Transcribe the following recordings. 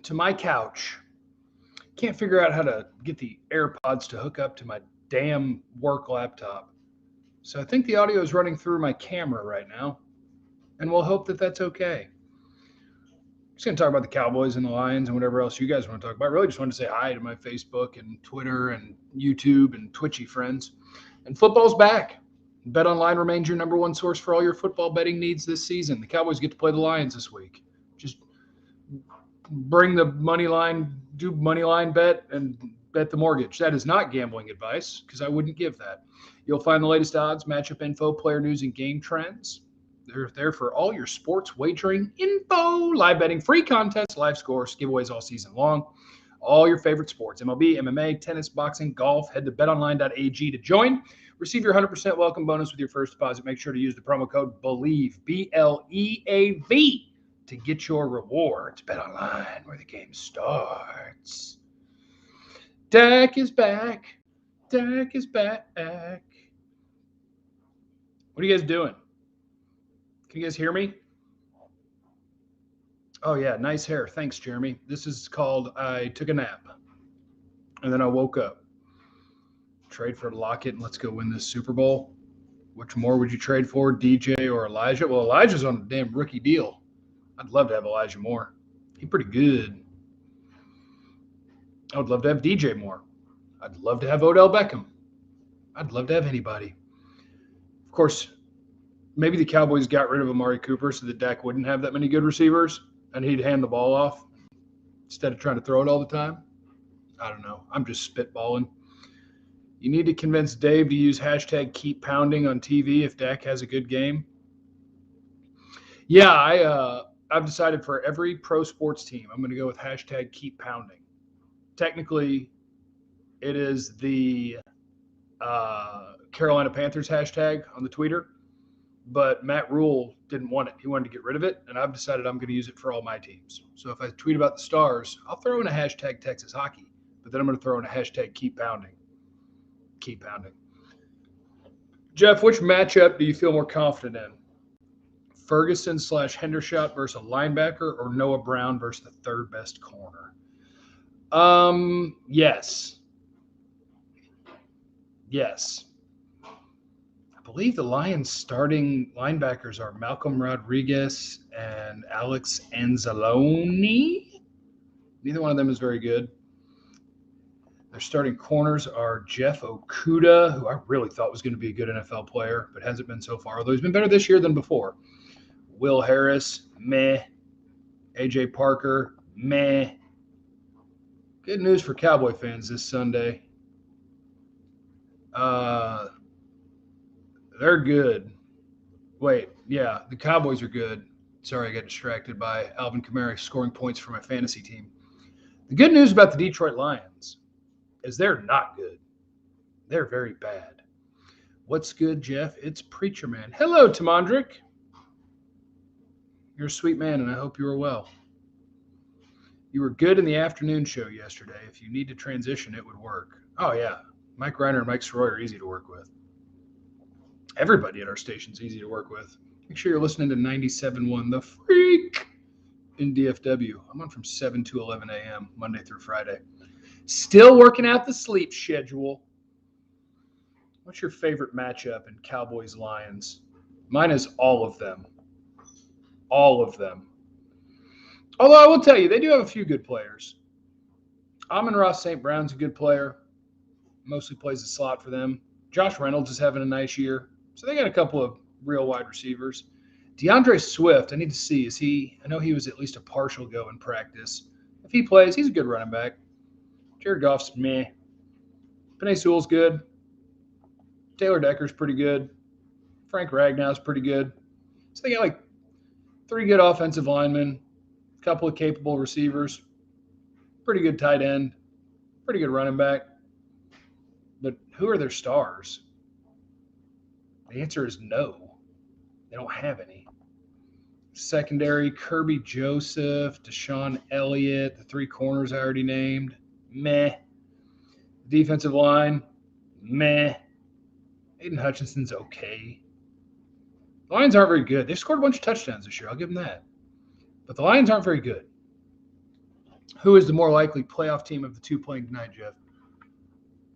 to my couch. Can't figure out how to get the AirPods to hook up to my damn work laptop. So I think the audio is running through my camera right now, and we'll hope that that's okay. Just going to talk about the Cowboys and the Lions and whatever else you guys want to talk about. Really just wanted to say hi to my Facebook and Twitter and YouTube and Twitchy friends. And football's back. BetOnline remains your number one source for all your football betting needs this season. The Cowboys get to play the Lions this week. Just bring the money line, do money line bet, and bet the mortgage. That is not gambling advice because I wouldn't give that. You'll find the latest odds, matchup info, player news, and game trends. They're there for all your sports wagering info, live betting, free contests, live scores, giveaways all season long. All your favorite sports, MLB, MMA, tennis, boxing, golf. Head to betonline.ag to join. Receive your 100% welcome bonus with your first deposit. Make sure to use the promo code BELIEVE, BLEAV, to get your rewards. BetOnline, where the game starts. Dak is back. Dak is back. What are you guys doing? Can you guys hear me? Oh, yeah, nice hair. Thanks, Jeremy. This is called I took a nap, and then I woke up. Trade for Lockett, and let's go win this Super Bowl. Which more would you trade for, DJ or Elijah? Well, Elijah's on a damn rookie deal. I'd love to have Elijah Moore. He's pretty good. I would love to have DJ Moore. I'd love to have Odell Beckham. I'd love to have anybody. Of course, maybe the Cowboys got rid of Amari Cooper so that Dak wouldn't have that many good receivers and he'd hand the ball off instead of trying to throw it all the time. I don't know. I'm just spitballing. You need to convince Dave to use hashtag keep pounding on TV if Dak has a good game. Yeah, I've decided for every pro sports team, I'm going to go with hashtag keep pounding. Technically, it is the Carolina Panthers hashtag on the tweeter, but Matt Rule didn't want it. He wanted to get rid of it, and I've decided I'm going to use it for all my teams. So if I tweet about the Stars, I'll throw in a hashtag Texas Hockey, but then I'm going to throw in a hashtag keep pounding. Keep pounding. Jeff, which matchup do you feel more confident in? Ferguson / Hendershot versus a linebacker or Noah Brown versus the third best corner? Yes. Yes. I believe the Lions starting linebackers are Malcolm Rodriguez and Alex Anzalone. Neither one of them is very good. Their starting corners are Jeff Okudah, who I really thought was going to be a good NFL player, but hasn't been so far, although he's been better this year than before. Will Harris, meh. AJ Parker, meh. Good news for Cowboy fans this Sunday. They're good. Wait, yeah, the Cowboys are good. Sorry, I got distracted by Alvin Kamara scoring points for my fantasy team. The good news about the Detroit Lions is they're not good. They're very bad. What's good, Jeff? It's Preacher Man. Hello, Tamandrick. You're a sweet man, and I hope you are well. You were good in the afternoon show yesterday. If you need to transition, it would work. Oh, yeah. Mike Reiner and Mike Sroy are easy to work with. Everybody at our station's easy to work with. Make sure you're listening to 97.1 The Freak in DFW. I'm on from 7 to 11 a.m. Monday through Friday. Still working out the sleep schedule. What's your favorite matchup in Cowboys-Lions? Mine is all of them. All of them. Although I will tell you, they do have a few good players. Amon-Ra St. Brown's a good player. Mostly plays the slot for them. Josh Reynolds is having a nice year. So they got a couple of real wide receivers. DeAndre Swift, I need to see, I know he was at least a partial go in practice. If he plays, he's a good running back. Jared Goff's meh. Penei Sewell's good. Taylor Decker's pretty good. Frank Ragnow's pretty good. So they got like 3 good offensive linemen, a couple of capable receivers, pretty good tight end, pretty good running back. But who are their stars? The answer is no. They don't have any. Secondary, Kirby Joseph, Deshaun Elliott, the 3 corners I already named, meh. Defensive line, meh. Aiden Hutchinson's okay. The Lions aren't very good. They scored a bunch of touchdowns this year. I'll give them that. But the Lions aren't very good. Who is the more likely playoff team of the two playing tonight, Jeff?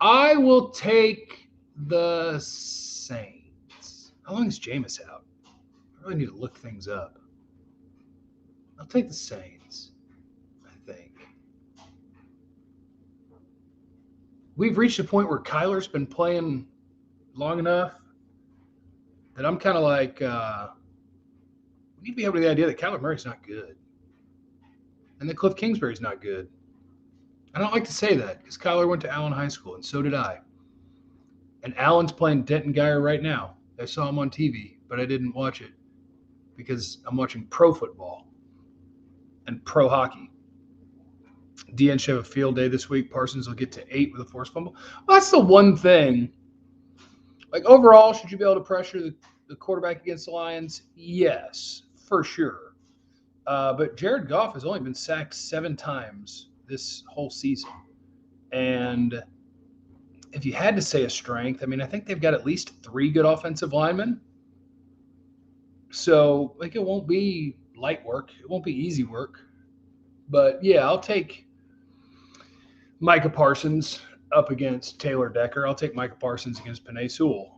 I will take the Saints. How long is Jameis out? I really need to look things up. I'll take the Saints, I think. We've reached a point where Kyler's been playing long enough that I'm kind of like, we need to be able to the idea that Kyler Murray's not good and that Cliff Kingsbury's not good. I don't like to say that because Kyler went to Allen High School and so did I. And Allen's playing Denton Geyer right now. I saw him on TV, but I didn't watch it because I'm watching pro football and pro hockey. DN should have a field day this week. Parsons will get to 8 with a forced fumble. Well, that's the one thing. Like, overall, should you be able to pressure the quarterback against the Lions? Yes, for sure. But Jared Goff has only been sacked 7 times this whole season. And if you had to say a strength, I mean, I think they've got at least 3 good offensive linemen. So, like, it won't be light work. It won't be easy work. But, yeah, I'll take Micah Parsons up against Taylor Decker. I'll take Micah Parsons against Penei Sewell.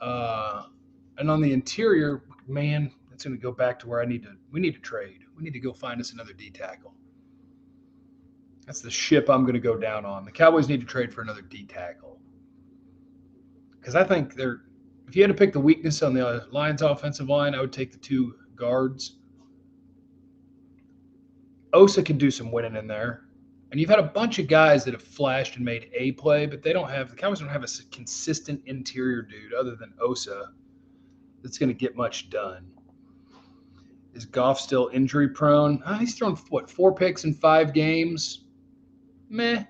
And on the interior, man, it's going to go back to where we need to trade. We need to go find us another D tackle. That's the ship I'm going to go down on. The Cowboys need to trade for another D tackle. Because I think if you had to pick the weakness on the Lions offensive line, I would take the 2 guards. Osa can do some winning in there. And you've had a bunch of guys that have flashed and made a play, but the Cowboys don't have a consistent interior dude other than Osa that's going to get much done. Is Goff still injury prone? He's thrown, 4 picks in 5 games? Meh.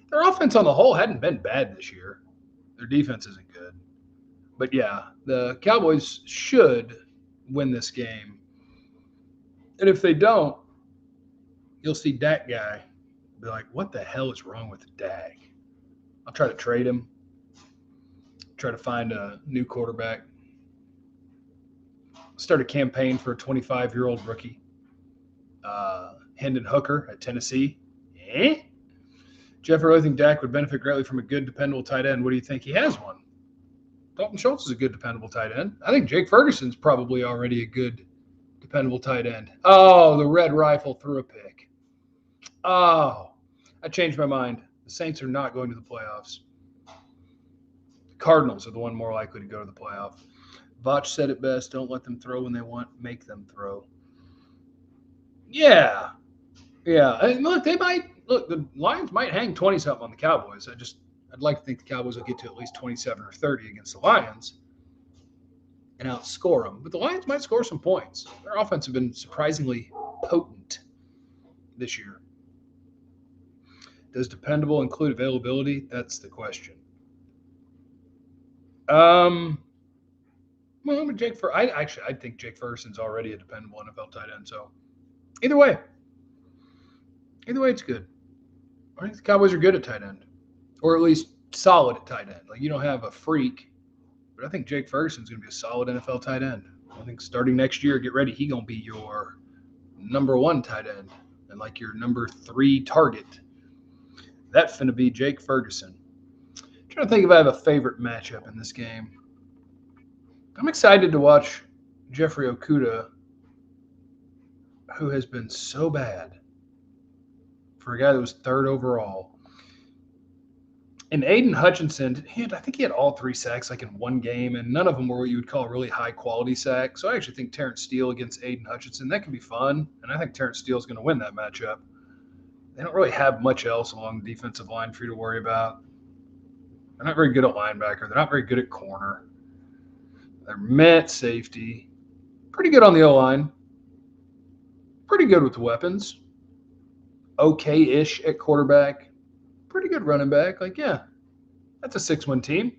Their offense on the whole hadn't been bad this year. Their defense isn't good. But yeah, the Cowboys should win this game. And if they don't, you'll see Dak guy be like, what the hell is wrong with Dak? I'll try to trade him. Try to find a new quarterback. Start a campaign for a 25-year-old rookie. Hendon Hooker at Tennessee. Jeff, I really think Dak would benefit greatly from a good, dependable tight end. What do you think? He has one. Dalton Schultz is a good, dependable tight end. I think Jake Ferguson's probably already a good, dependable tight end. Oh, the red rifle threw a pick. Oh, I changed my mind. The Saints are not going to the playoffs. The Cardinals are the one more likely to go to the playoff. Vach said it best. Don't let them throw when they want. Make them throw. Yeah. And look, the Lions might hang 20-something on the Cowboys. I'd like to think the Cowboys will get to at least 27 or 30 against the Lions and outscore them. But the Lions might score some points. Their offense has been surprisingly potent this year. Does dependable include availability? That's the question. Well, I think Jake Ferguson's already a dependable NFL tight end. So either way, it's good. I think the Cowboys are good at tight end, or at least solid at tight end. Like, you don't have a freak, but I think Jake Ferguson's going to be a solid NFL tight end. I think starting next year, get ready, he's going to be your number 1 tight end and like your number 3 target. That's going to be Jake Ferguson. I'm trying to think if I have a favorite matchup in this game. I'm excited to watch Jeffrey Okudah, who has been so bad for a guy that was 3rd overall. And Aiden Hutchinson, I think he had all 3 sacks like in one game, and none of them were what you would call really high-quality sacks. So I actually think Terrence Steele against Aiden Hutchinson, that could be fun, and I think Terrence Steele is going to win that matchup. They don't really have much else along the defensive line for you to worry about. They're not very good at linebacker. They're not very good at corner. They're met safety. Pretty good on the O-line. Pretty good with the weapons. Okay-ish at quarterback. Pretty good running back. Like, yeah, that's a 6-win team.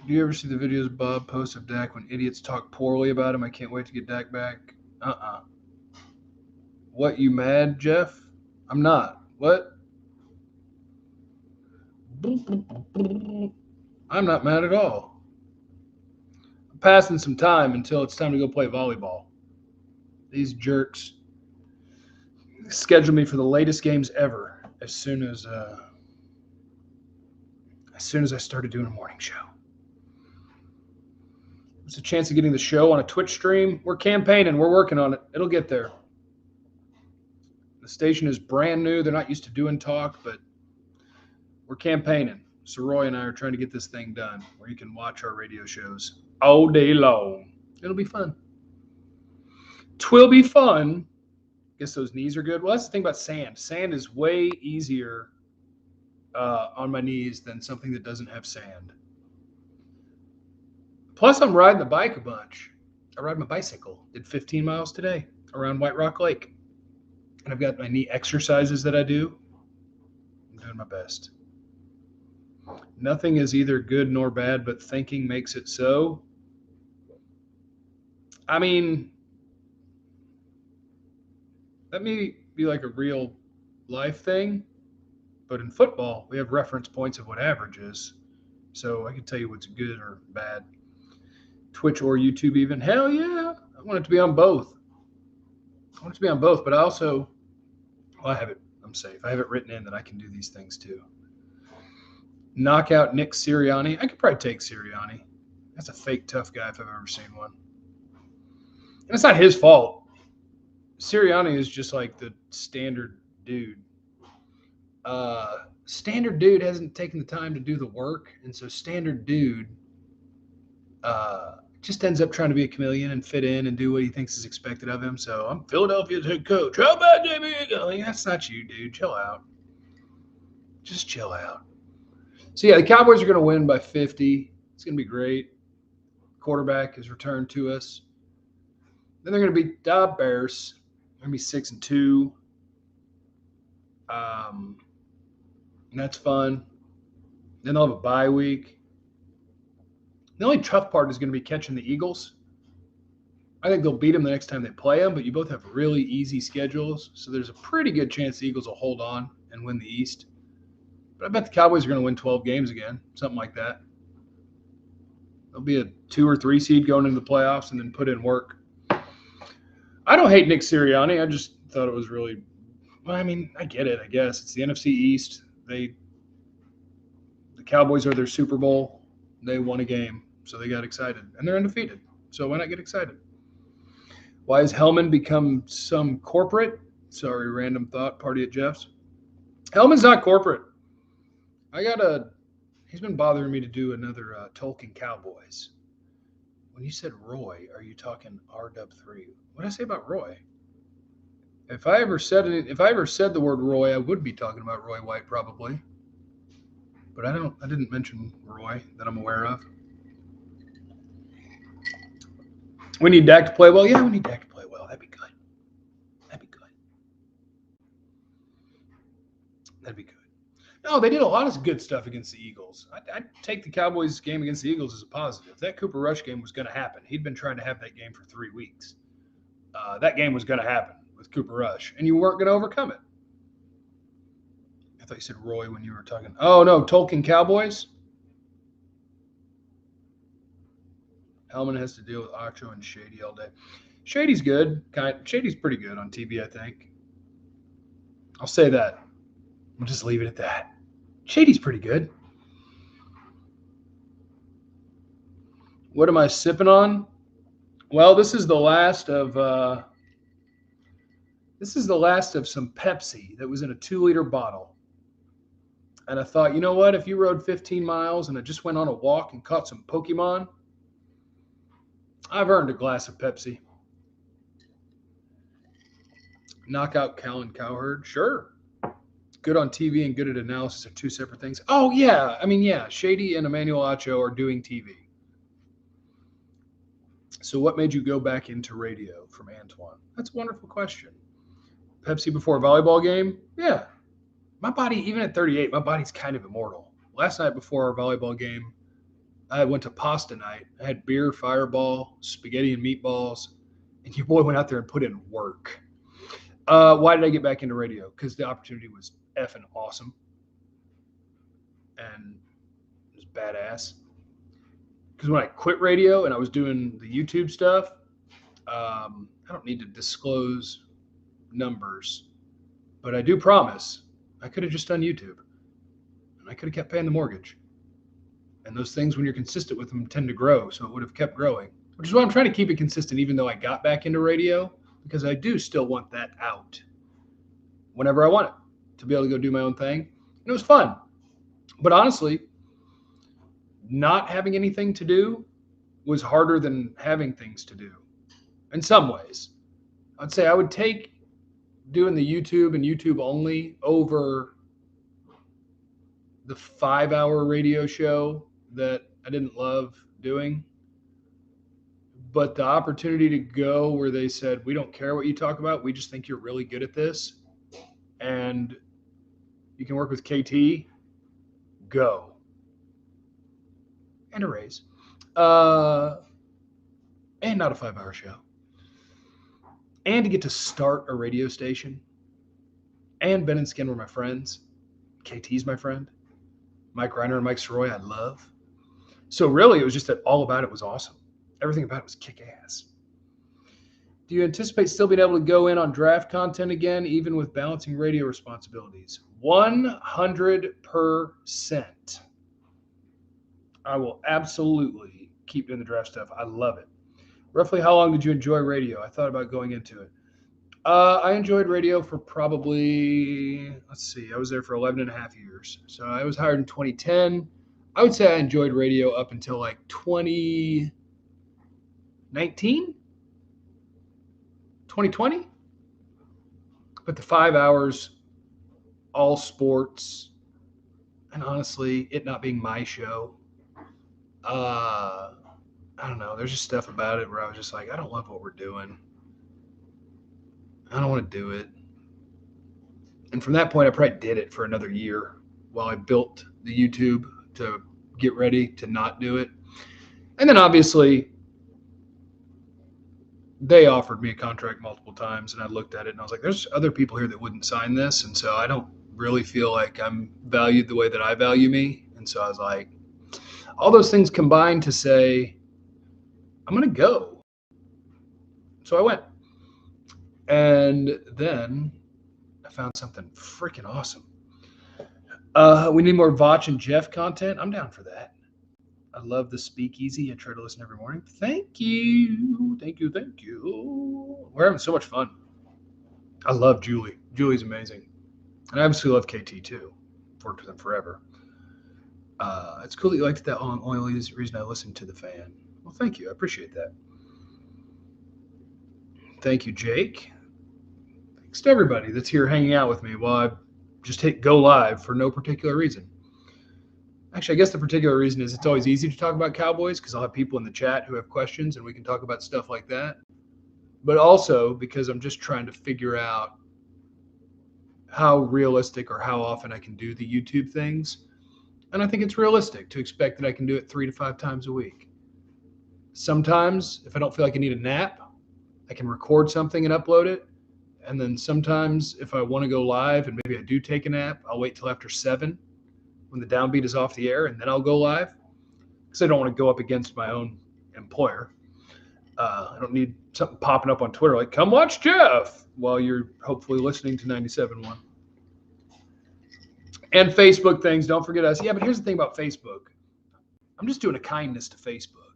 Do you ever see the videos Bob posts of Dak when idiots talk poorly about him? I can't wait to get Dak back. What, you mad, Jeff? I'm not. What? I'm not mad at all. I'm passing some time until it's time to go play volleyball. These jerks schedule me for the latest games ever as soon as I started doing a morning show. There's a chance of getting the show on a Twitch stream. We're campaigning. We're working on it. It'll get there. The station is brand new. They're not used to doing talk, but we're campaigning. So Roy and I are trying to get this thing done where you can watch our radio shows all day long. It'll be fun. 'Twill be fun. Guess those knees are good. Well, that's the thing about sand. Sand is way easier on my knees than something that doesn't have sand. Plus, I'm riding the bike a bunch. I ride my bicycle. Did 15 miles today around White Rock Lake. And I've got my knee exercises that I do. I'm doing my best. Nothing is either good nor bad, but thinking makes it so. I mean, that may be like a real life thing, but in football, we have reference points of what average is. So I can tell you what's good or bad. Twitch or YouTube even. Hell yeah. I want it to be on both. But I also, well, I have it. I'm safe. I have it written in that I can do these things too. Knock out Nick Sirianni. I could probably take Sirianni. That's a fake tough guy if I've ever seen one. And it's not his fault. Sirianni is just like the standard dude. Standard dude hasn't taken the time to do the work, and so standard dude just ends up trying to be a chameleon and fit in and do what he thinks is expected of him. So I'm Philadelphia's head coach. How about Jimmy? That's not you, dude. Chill out. Just chill out. So yeah, the Cowboys are going to win by 50. It's going to be great. Quarterback has returned to us. Then they're going to beat the Bears. They're going to be 6-2. And that's fun. Then they'll have a bye week. The only tough part is going to be catching the Eagles. I think they'll beat them the next time they play them, but you both have really easy schedules. So there's a pretty good chance the Eagles will hold on and win the East. But I bet the Cowboys are going to win 12 games again, something like that. They'll be a 2 or 3 seed going into the playoffs and then put in work. I don't hate Nick Sirianni. I just thought it was really – well, I mean, I get it, I guess. It's the NFC East. The Cowboys are their Super Bowl. They won a game, so they got excited. And they're undefeated, so why not get excited? Why has Hellman become some corporate? Sorry, random thought, party at Jeff's. Hellman's not corporate. He's been bothering me to do another Tolkien Cowboys. When you said Roy, are you talking RW3? What did I say about Roy? If I ever said the word Roy, I would be talking about Roy White probably. But I didn't mention Roy that I'm aware of. We need Dak to play well. Yeah, we need Dak to play well. That'd be good. No, they did a lot of good stuff against the Eagles. I'd take the Cowboys game against the Eagles as a positive. That Cooper Rush game was going to happen. He'd been trying to have that game for 3 weeks. That game was going to happen with Cooper Rush, and you weren't going to overcome it. I thought you said Roy when you were talking. Oh, no, Tolkien Cowboys. Hellman has to deal with Acho and Shady all day. Shady's good. Shady's pretty good on TV, I think. I'll say that. We'll just leave it at that. Shady's pretty good. What am I sipping on? Well, this is the last of some Pepsi that was in a 2-liter bottle. And I thought, you know what? If you rode 15 miles and I just went on a walk and caught some Pokemon, I've earned a glass of Pepsi. Knockout Cal and Cowherd, sure. Good on TV and good at analysis are 2 separate things. Oh, yeah. I mean, yeah, Shady and Emmanuel Acho are doing TV. So what made you go back into radio from Antoine? That's a wonderful question. Pepsi before a volleyball game? Yeah. My body, even at 38, my body's kind of immortal. Last night before our volleyball game, I went to pasta night. I had beer, fireball, spaghetti and meatballs, and your boy went out there and put in work. Why did I get back into radio? Because the opportunity was effing awesome. And it was badass. Because when I quit radio and I was doing the YouTube stuff, I don't need to disclose numbers, But I do promise I could have just done YouTube, and I could have kept paying the mortgage. And those things, when you're consistent with them, tend to grow. So it would have kept growing, which is why I'm trying to keep it consistent, even though I got back into radio, because I do still want that out whenever I want it, to be able to go do my own thing. And it was fun. But honestly, not having anything to do was harder than having things to do in some ways. I'd say I would take doing the YouTube and YouTube only over the 5-hour radio show that I didn't love doing. But the opportunity to go where they said, we don't care what you talk about, we just think you're really good at this, and you can work with KT, go. And a raise. And not a 5-hour show. And to get to start a radio station. And Ben and Skin were my friends. KT's my friend. Mike Reiner and Mike Soroy I love. So really, it was just that all about it was awesome. Everything about it was kick-ass. Do you anticipate still being able to go in on draft content again, even with balancing radio responsibilities? 100%. I will absolutely keep doing the draft stuff. I love it. Roughly how long did you enjoy radio? I thought about going into it. I enjoyed radio for probably, I was there for 11 and a half years. So I was hired in 2010. I would say I enjoyed radio up until like 2019, 2020. But the 5 hours, all sports, and honestly, it not being my show, I don't know. There's just stuff about it where I was just like, I don't love what we're doing. I don't want to do it. And from that point, I probably did it for another year while I built the YouTube to get ready to not do it. And then obviously, they offered me a contract multiple times, and I looked at it and I was like, there's other people here that wouldn't sign this. And so I don't really feel like I'm valued the way that I value me. And so I was like, all those things combined to say, I'm going to go. So I went. And then I found something freaking awesome. We need more Vach and Jeff content. I'm down for that. I love the speakeasy. I try to listen every morning. Thank you. Thank you. Thank you. We're having so much fun. I love Julie. Julie's amazing. And I obviously love KT too. Worked with them forever. It's cool that you liked that only reason I listened to the fan. Well, thank you. I appreciate that. Thank you, Jake. Thanks to everybody that's here hanging out with me while I just hit go live for no particular reason. Actually, I guess the particular reason is it's always easy to talk about Cowboys because I'll have people in the chat who have questions and we can talk about stuff like that. But also because I'm just trying to figure out how realistic or how often I can do the YouTube things. And I think it's realistic to expect that I can do it 3 to 5 times a week. Sometimes, if I don't feel like I need a nap, I can record something and upload it. And then sometimes if I want to go live and maybe I do take a nap, I'll wait till after 7 when the downbeat is off the air and then I'll go live because I don't want to go up against my own employer. I don't need something popping up on Twitter like, come watch Jeff while you're hopefully listening to 97.1. And Facebook things, don't forget us. Yeah, but here's the thing about Facebook. I'm just doing a kindness to Facebook.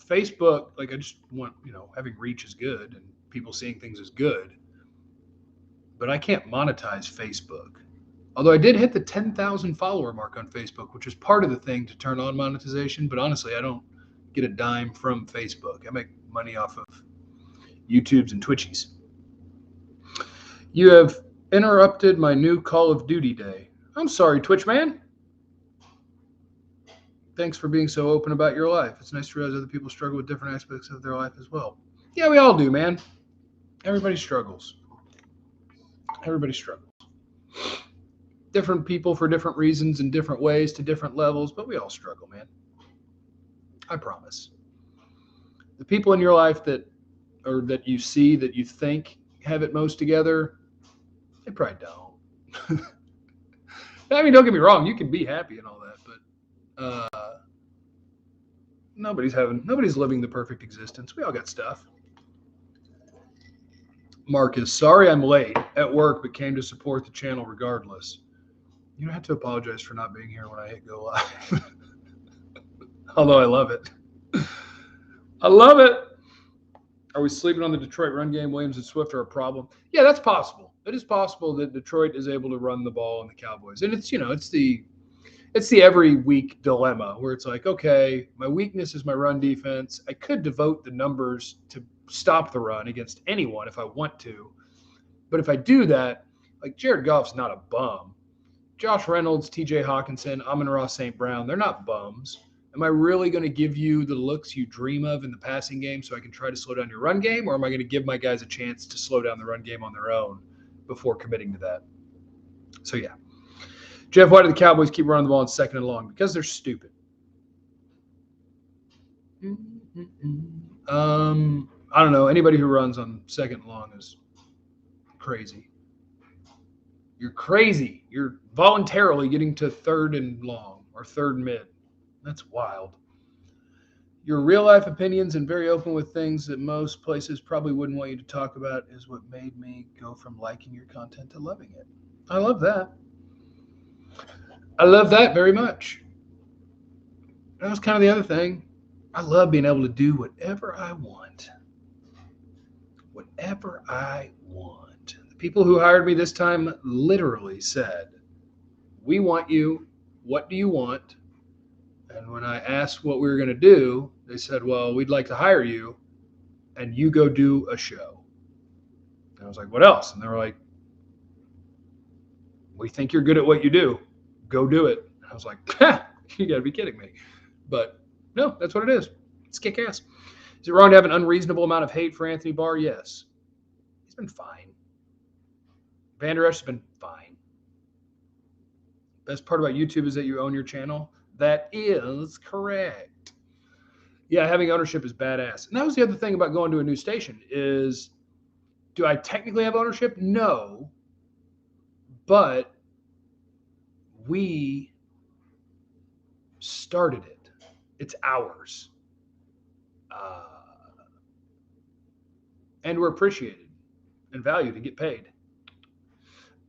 Facebook, like I just want, having reach is good and people seeing things is good. But I can't monetize Facebook. Although I did hit the 10,000 follower mark on Facebook, which is part of the thing to turn on monetization. But honestly, I don't get a dime from Facebook. I make money off of YouTubes and Twitchies. You have interrupted my new Call of Duty day. I'm sorry, Twitch man. Thanks for being so open about your life. It's nice to realize other people struggle with different aspects of their life as well. Yeah, we all do, man. Everybody struggles. Everybody struggles. Different people for different reasons in different ways to different levels, but we all struggle, man. I promise. The people in your life that you see, that you think have it most together, they probably don't. I mean, don't get me wrong. You can be happy and all that, but nobody's living the perfect existence. We all got stuff. Marcus, sorry I'm late at work, but came to support the channel regardless. You don't have to apologize for not being here when I hit go live. Although I love it. I love it. Are we sleeping on the Detroit run game? Williams and Swift are a problem. Yeah, that's possible. It is possible that Detroit is able to run the ball on the Cowboys. And it's the every week dilemma where it's like, okay, my weakness is my run defense. I could devote the numbers to stop the run against anyone if I want to. But if I do that, like Jared Goff's not a bum. Josh Reynolds, TJ Hawkinson, Amon-Ra St. Brown, they're not bums. Am I really going to give you the looks you dream of in the passing game so I can try to slow down your run game? Or am I going to give my guys a chance to slow down the run game on their own before committing to that? So, yeah. Jeff, why do the Cowboys keep running the ball in second and long? Because they're stupid. I don't know. Anybody who runs on second and long is crazy. You're crazy. You're voluntarily getting to third and long or third and mid. That's wild. Your real life opinions and very open with things that most places probably wouldn't want you to talk about is what made me go from liking your content to loving it. I love that. I love that very much. That was kind of the other thing. I love being able to do whatever I want. Whatever I want. The people who hired me this time literally said, we want you. What do you want? And when I asked what we were going to do, they said, well, we'd like to hire you and you go do a show. And I was like, what else? And they were like, we think you're good at what you do. Go do it. And I was like, you got to be kidding me. But no, that's what it is. It's kick ass. Is it wrong to have an unreasonable amount of hate for Anthony Barr? Yes. He's been fine. Vander Esch has been fine. Best part about YouTube is that you own your channel. That is correct. Yeah, having ownership is badass. And that was the other thing about going to a new station is, do I technically have ownership? No. But we started it. It's ours. And we're appreciated and valued and get paid.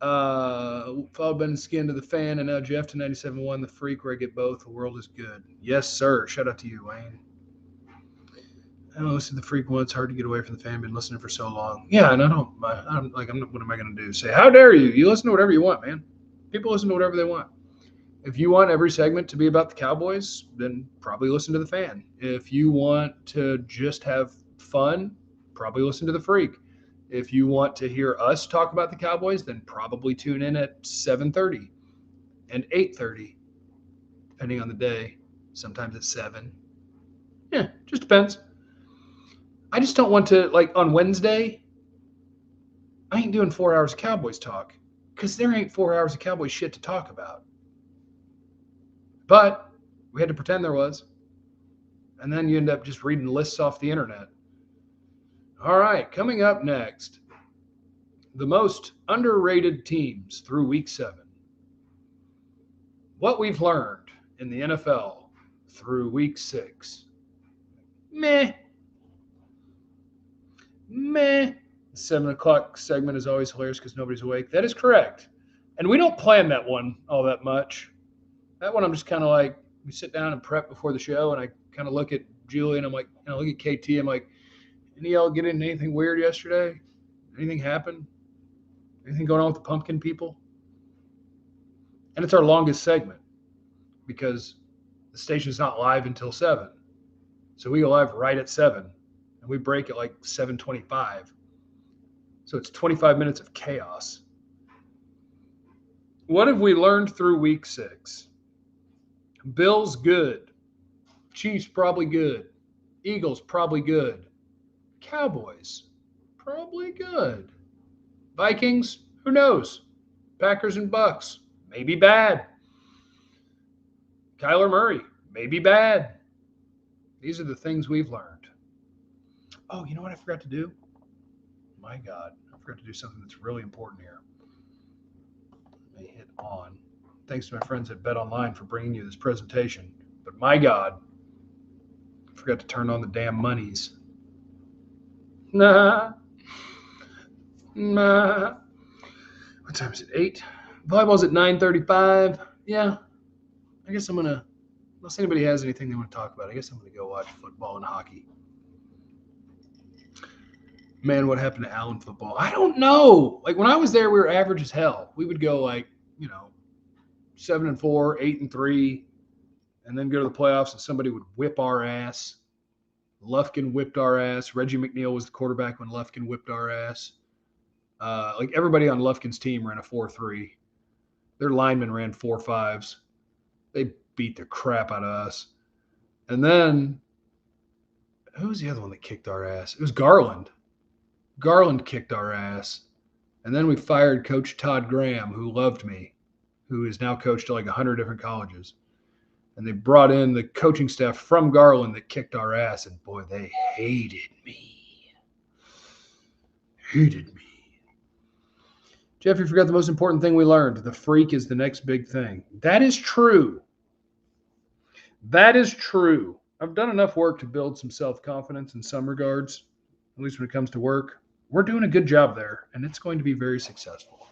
Followed Ben Skin to the Fan, and now Jeff to 97.1, the Freak, where I get both. The world is good. Yes, sir. Shout out to you, Wayne. I don't listen to the Freak once. Hard to get away from the fan. Been listening for so long. Yeah, and what am I going to do? Say, how dare you? You listen to whatever you want, man. People listen to whatever they want. If you want every segment to be about the Cowboys, then probably listen to the Fan. If you want to just have fun, probably listen to the Freak. If you want to hear us talk about the Cowboys, then probably tune in at 7:30 and 8:30, depending on the day. Sometimes at 7. Yeah, just depends. I just don't want to, like on Wednesday, I ain't doing 4 hours of Cowboys talk because there ain't 4 hours of Cowboys shit to talk about. But we had to pretend there was. And then you end up just reading lists off the internet. All right, coming up next, the most underrated teams through week 7. What we've learned in the NFL through week 6. Meh. The 7 o'clock segment is always hilarious because nobody's awake. That is correct. And we don't plan that one all that much. That one I'm just kind of like, we sit down and prep before the show, and I kind of look at Julie, and I'm like, I look at KT, I'm like, any of y'all get into anything weird yesterday? Anything happen? Anything going on with the pumpkin people? And it's our longest segment because the station's not live until 7. So we go live right at 7, and we break at like 7:25. So it's 25 minutes of chaos. What have we learned through week 6? Bills good. Chiefs probably good. Eagles probably good. Cowboys probably good. Vikings, who knows? Packers and Bucks, maybe bad. Kyler Murray, maybe bad. These are the things we've learned. Oh, you know what I forgot to do? My God, I forgot to do something that's really important here. Let me hit on. Thanks to my friends at Bet Online for bringing you this presentation. But my God, I forgot to turn on the damn monies. Nah. What time is it? 8? Volleyball's at 9:35. Yeah, I guess I'm going to, unless anybody has anything they want to talk about, I guess I'm going to go watch football and hockey. Man, what happened to Allen football? I don't know. Like when I was there, we were average as hell. We would go 7-4, 8-3, and then go to the playoffs and somebody would whip our ass. Lufkin whipped our ass. Reggie McNeil was the quarterback when Lufkin whipped our ass. Everybody on Lufkin's team ran a 4-3. Their linemen ran 4-5s. They beat the crap out of us. And then, who was the other one that kicked our ass? It was Garland. Garland kicked our ass. And then we fired Coach Todd Graham, who loved me, who is now coached at 100 different colleges. And they brought in the coaching staff from Garland that kicked our ass. And boy, they hated me. Hated me. Jeff, you forgot the most important thing we learned. The freak is the next big thing. That is true. That is true. I've done enough work to build some self-confidence in some regards, at least when it comes to work. We're doing a good job there, and it's going to be very successful.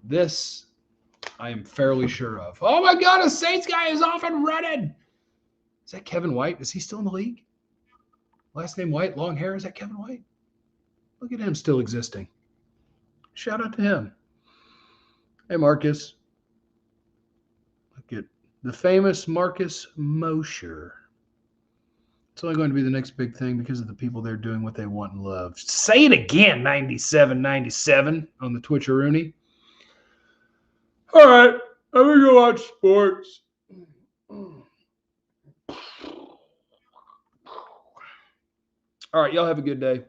This I am fairly sure of. Oh, my God, a Saints guy is off and running. Is that Kevin White? Is he still in the league? Last name White, long hair. Is that Kevin White? Look at him still existing. Shout out to him. Hey, Marcus. Look at the famous Marcus Mosher. It's only going to be the next big thing because of the people there doing what they want and love. Say it again, 9797 on the Twitcheroony. All right, I'm going to go watch sports. All right, y'all have a good day.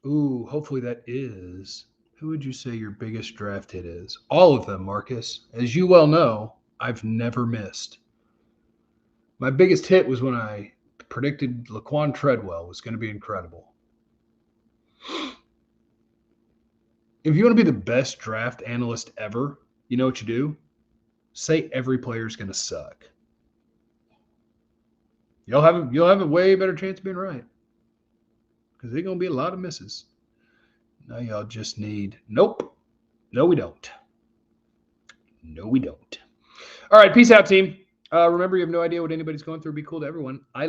Ooh, hopefully that is. Who would you say your biggest draft hit is? All of them, Marcus. As you well know, I've never missed. My biggest hit was when I predicted Laquan Treadwell was going to be incredible. If you want to be the best draft analyst ever, you know what you do? Say every player is going to suck. You'll have a way better chance of being right. Because there's going to be a lot of misses. Now y'all just need, nope. No, we don't. No, we don't. All right, peace out, team. Remember, you have no idea what anybody's going through. Be cool to everyone. I